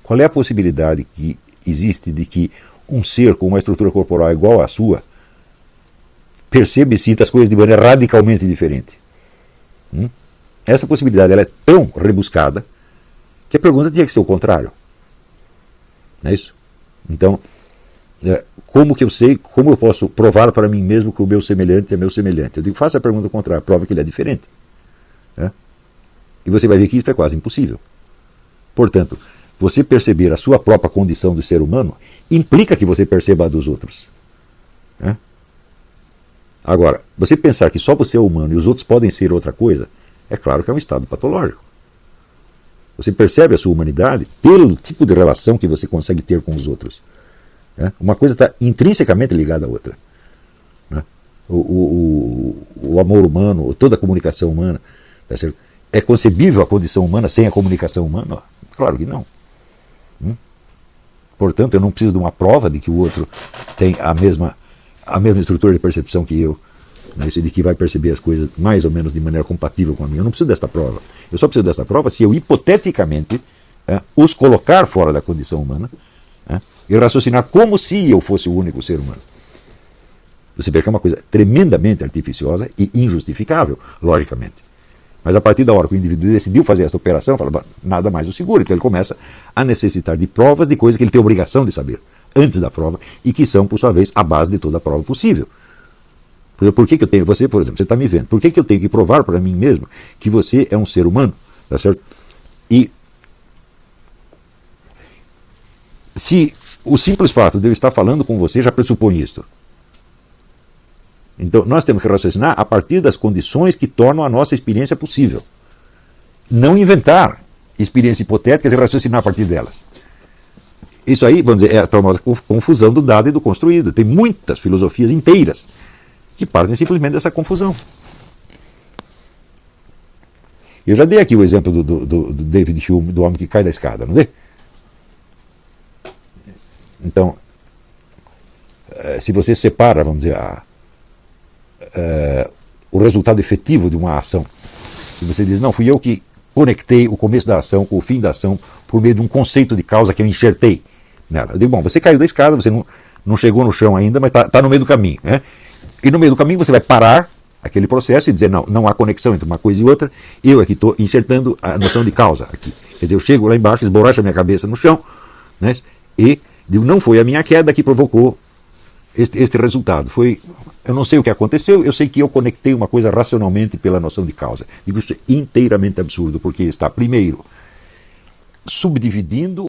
Qual é a possibilidade que existe de que um ser com uma estrutura corporal igual à sua perceba e sinta as coisas de maneira radicalmente diferente? Essa possibilidade ela é tão rebuscada que a pergunta tinha que ser o contrário. Não é isso? Então, como que eu sei, como eu posso provar para mim mesmo que o meu semelhante é meu semelhante? Eu digo, faça a pergunta contrária, prova que ele é diferente. E você vai ver que isso é quase impossível. Portanto, você perceber a sua própria condição de ser humano implica que você perceba a dos outros. Agora, você pensar que só você é humano e os outros podem ser outra coisa, é claro que é um estado patológico. Você percebe a sua humanidade pelo tipo de relação que você consegue ter com os outros. Uma coisa está intrinsecamente ligada à outra. O amor humano, toda a comunicação humana, tá certo? É concebível a condição humana sem a comunicação humana? Claro que não. Portanto, eu não preciso de uma prova de que o outro tem a mesma estrutura de percepção que eu, né, de que vai perceber as coisas mais ou menos de maneira compatível com a minha. Eu não preciso desta prova. Eu só preciso desta prova se eu hipoteticamente os colocar fora da condição humana e raciocinar como se eu fosse o único ser humano. Você vê que é uma coisa tremendamente artificiosa e injustificável, logicamente. Mas a partir da hora que o indivíduo decidiu fazer essa operação, fala, nada mais o segura. Então ele começa a necessitar de provas de coisas que ele tem obrigação de saber antes da prova e que são, por sua vez, a base de toda a prova possível. Por que eu tenho, você, por exemplo, você está me vendo, por que eu tenho que provar para mim mesmo que você é um ser humano? Tá certo? E se o simples fato de eu estar falando com você já pressupõe isto. Então, nós temos que raciocinar a partir das condições que tornam a nossa experiência possível. Não inventar experiências hipotéticas e raciocinar a partir delas. Isso aí, vamos dizer, é a famosa confusão do dado e do construído. Tem muitas filosofias inteiras que partem simplesmente dessa confusão. Eu já dei aqui o exemplo do David Hume, do homem que cai da escada, não dei? Então, se você separa, vamos dizer, o resultado efetivo de uma ação, e você diz, não, fui eu que conectei o começo da ação com o fim da ação por meio de um conceito de causa que eu enxertei nela. Eu digo, bom, você caiu da escada, você não chegou no chão ainda, mas está no meio do caminho. E no meio do caminho você vai parar aquele processo e dizer, não há conexão entre uma coisa e outra, eu aqui estou enxertando a noção de causa aqui. Quer dizer, eu chego lá embaixo, esborracho a minha cabeça no chão, né, e digo, não foi a minha queda que provocou este resultado. Eu não sei o que aconteceu, eu sei que eu conectei uma coisa racionalmente pela noção de causa. Digo, isso é inteiramente absurdo, porque está, primeiro, subdividindo